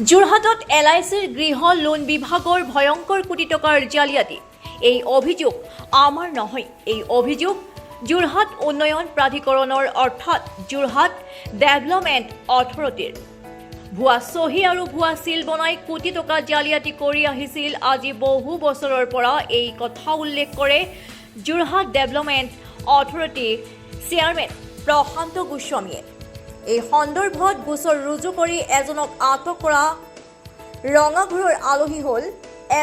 যোৰহাটত LICৰ গৃহ লোন বিভাগৰ ভয়ংকৰ কোটি টকাৰ জালিয়াতি। এই অভিযোগ আমাৰ নহয়, এই অভিযোগ যোৰহাট উন্নয়ন প্ৰাধিকৰণৰ অৰ্থাৎ যোৰহাট ডেভেলপমেণ্ট অথৰিটিৰ। ভুৱা চহী আৰু ভুৱা চিল বনাই কোটি টকা জালিয়াতি কৰি আহিছিল। আজি বহু বছৰৰ পৰা এই কথা উল্লেখ কৰে যোৰহাট ডেভেলপমেণ্ট অথৰিটিৰ চেয়াৰমেন প্ৰশান্ত গোস্বামীয়ে। এই সন্দৰ্ভত গোচৰ ৰুজু কৰি এজনক আটক কৰা ৰঙাঘৰৰ আলহী হ'ল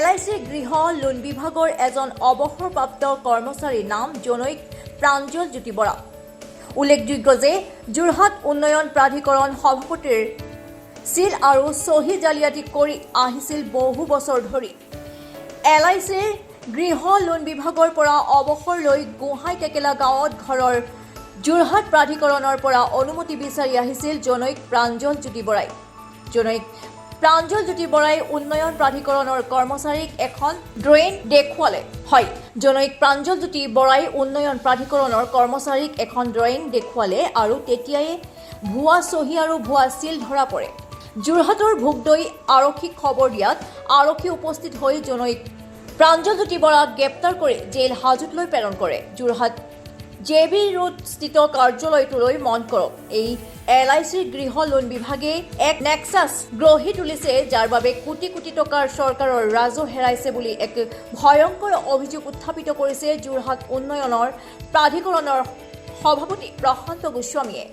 LICৰ গৃহ লোন বিভাগৰ এজন অৱসৰপ্ৰাপ্ত কৰ্মচাৰীৰ নাম জনৈক প্ৰাঞ্জল জ্যোতি বৰা। উল্লেখযোগ্য যে যোৰহাট উন্নয়ন প্ৰাধিকৰণ সভাপতিৰ চিল আৰু চহী জালিয়াতি কৰি আহিছিল বহু বছৰ ধৰি। LICৰ গৃহ লোন বিভাগৰ পৰা অৱসৰ লৈ গোহাঁই টেকেলা গাঁৱত ঘৰৰ যোৰহাট প্ৰাধিকৰণৰ পৰা অনুমতি বিচাৰি আহিছিল জনৈক প্ৰাঞ্জল জ্যোতি বৰাই। জনৈক প্ৰাঞ্জল জ্যোতি বৰাই উন্নয়ন প্ৰাধিকৰণৰ কৰ্মচাৰীক এখন ড্ৰয়িং দেখুৱালে। হয়, জনৈক প্ৰাঞ্জল জ্যোতি বৰাই উন্নয়ন প্ৰাধিকৰণৰ কৰ্মচাৰীক এখন ড্ৰয়িং দেখুৱালে আৰু তেতিয়াই ভুৱা চহী আৰু ভুৱা চিল ধৰা পৰে। যোৰহাটৰ ভোগদৈ আৰক্ষীক খবৰ দিয়াত আৰক্ষী উপস্থিত হৈ জনৈক প্ৰাঞ্জল জ্যোতি বৰাক গ্ৰেপ্তাৰ কৰি জেল হাজতলৈ প্ৰেৰণ কৰে। যোৰহাট JB ৰোড স্থিত কাৰ্যালয়টোলৈ মন কৰক। এই LICৰ গৃহ লোন বিভাগে এক নেক্সাছ গঢ়ি তুলিছে, যাৰ বাবে কোটি কোটি টকাৰ চৰকাৰৰ ৰাজহ হেৰাইছে বুলি এক ভয়ংকৰ অভিযোগ উত্থাপিত কৰিছে যোৰহাট উন্নয়নৰ প্ৰাধিকৰণৰ সভাপতি প্ৰশান্ত গোস্বামীয়ে।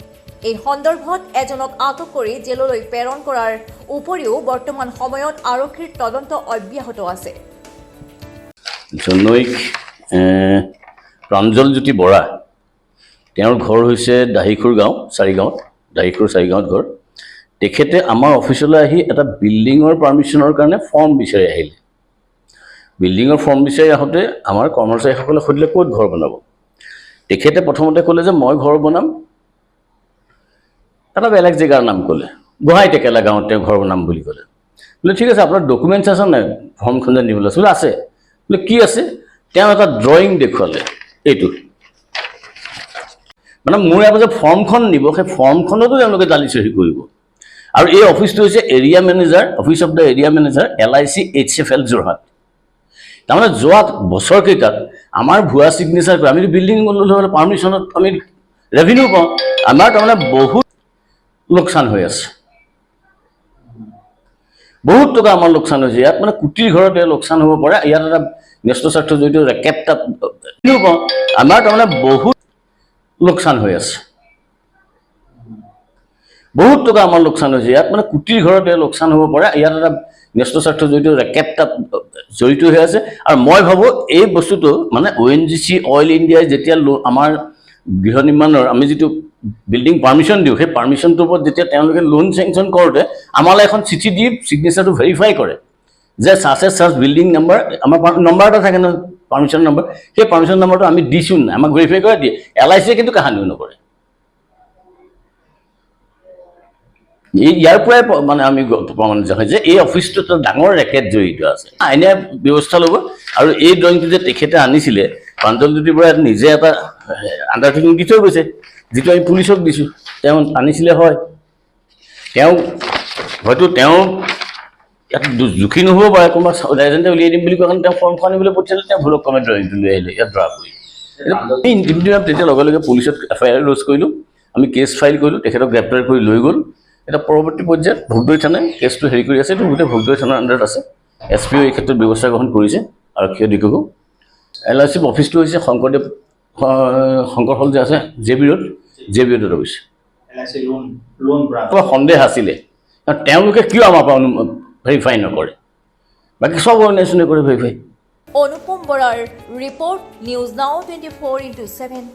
এই সন্দৰ্ভত এজনক আটক কৰি জেললৈ প্ৰেৰণ কৰাৰ উপৰিও বৰ্তমান সময়ত আৰক্ষীৰ তদন্ত অব্যাহত আছে। জনৈক প্ৰাঞ্জল জ্যোতি বৰা, তেওঁৰ ঘৰ হৈছে দাহিখুৰ গাঁও, চাৰিগাঁৱত, দাহিখুৰ চাৰিগাঁৱত ঘৰ। তেখেতে আমাৰ অফিচলৈ আহি এটা বিল্ডিঙৰ পাৰ্মিশ্যনৰ কাৰণে ফৰ্ম বিচাৰি আহিলে। বিল্ডিঙৰ ফৰ্ম বিচাৰি আহোঁতে আমাৰ কৰ্মচাৰীসকলে সুধিলে ক'ত ঘৰ বনাব। তেখেতে প্ৰথমতে ক'লে যে মই ঘৰ বনাম, এটা বেলেগ জেগাৰ নাম ক'লে, গোহাঁই টেকেলা গাঁৱত তেওঁ ঘৰ বনাম বুলি ক'লে। বোলে ঠিক আছে, আপোনাৰ ডকুমেণ্টছ আছে নাই ফৰ্মখন যে নিবলৈ আছে? বোলে আছে। বোলে কি আছে? তেওঁ এটা ড্ৰয়িং দেখুৱালে, এইটো মানে মোৰ ইয়াৰ যে ফৰ্মখন নিব, সেই ফৰ্মখনতো তেওঁলোকে জালি চহী কৰিব। আৰু এই অফিচটো হৈছে area manager, office of the area manager, LIC HFL Jorhat. তাৰমানে যোৱা বছৰকেইটাত আমাৰ ভুৱা ছিগনেচাৰ কৰি আমিতো বিল্ডিং ল'লে পাৰ্মিশ্যনত আমি ৰেভিনিউ পাওঁ, আমাৰ তাৰমানে বহুত লোকচান হৈ আছে, বহুত টকা আমাৰ লোকচান হৈছে। ইয়াত মানে কোটিৰ ঘৰতে লোকচান হ'ব পাৰে। ইয়াত এটা ন্যস্ত স্বাৰ্থ জড়িত ৰেকেট পাওঁ, আমাৰ তাৰমানে বহুত লোকচান হৈ আছে, বহুত টকা আমাৰ লোকচান হৈছে। ইয়াত মানে কোটিৰ ঘৰতে লোকচান হ'ব পাৰে। ইয়াত এটা ন্যস্ত স্বাৰ্থ জড়িত ৰেকেট জড়িত হৈ আছে। আৰু মই ভাবোঁ এই বস্তুটো মানে ONGC অইল ইণ্ডিয়াই যেতিয়া আমাৰ গৃহ নিৰ্মাণৰ আমি যিটো বিল্ডিং পাৰ্মিশ্যন দিওঁ, সেই পাৰ্মিশ্যনটোৰ ওপৰত যেতিয়া তেওঁলোকে লোন চেংচন কৰোঁতে আমালৈ এখন চিঠি দি ছিগনেচাৰটো ভেৰিফাই কৰে যে চাৰ্চ বিল্ডিং নাম্বাৰ, আমাৰ নম্বৰ এটা থাকে নহয় পাৰ্মিশ্যন নম্বৰ, সেই পাৰ্মিশ্যন নম্বৰটো আমি দিছোঁ নাই, আমাক ভেৰিফাই কৰে দিয়ে। LICয়ে কিন্তু কাহানিও নকৰে। ইয়াৰ পৰাই মানে আমি প্ৰমাণিত হয় যে এই অফিচটোত ডাঙৰ ৰেকেট জড়িত আছে। আইনে ব্যৱস্থা ল'ব। আৰু এই ড্ৰয়িংটো যে তেখেতে আনিছিলে, প্ৰাঞ্জল জ্যোতি বৰাই নিজে এটা আণ্ডাৰটেকিং দি থৈ গৈছে, যিটো আমি পুলিচক দিছোঁ। তেওঁ আনিছিলে হয়, হয়তো তেওঁ ইয়াত জুখি নহ'ব পাৰে, কোনোবা এজেণ্টে উলিয়াই দিম বুলি কোৱা কাৰণে তেওঁ ফৰ্মখন আনিবলৈ পঠিয়ালে, তেওঁ ভুলক কমে ড্ৰয়িংটো লৈ আহিলে ইয়াত ড্ৰা কৰি। তেতিয়া লগে লগে পুলিচত FIR লজ কৰিলোঁ, আমি কেছ ফাইল কৰিলোঁ, তেখেতক গ্ৰেপ্তাৰ কৰি লৈ গ'ল। এটা পৰৱৰ্তী পৰ্যায়ত ভোগদৈ থানাই কেছটো হেৰি কৰি আছে, এইটো গোটেই ভোগদৈ থানাৰ আণ্ডাৰত আছে। SPও এই ক্ষেত্ৰত ব্যৱস্থা গ্ৰহণ কৰিছে, আৰক্ষী অধীক্ষকো। LIC অফিচটো হৈছে শংকৰ হল যে আছে JB ৰোডত অফিচ। সন্দেহ আছিলে, তেওঁলোকে কিয় আমাৰ পৰা ভেৰিফাই নকৰে? বাকী চব অৰ্গেনাইজেশ্যনে কৰে ভেৰিফাই। অনুপম বৰাৰ ৰিপৰ্ট, নিউজ নাও 24/7।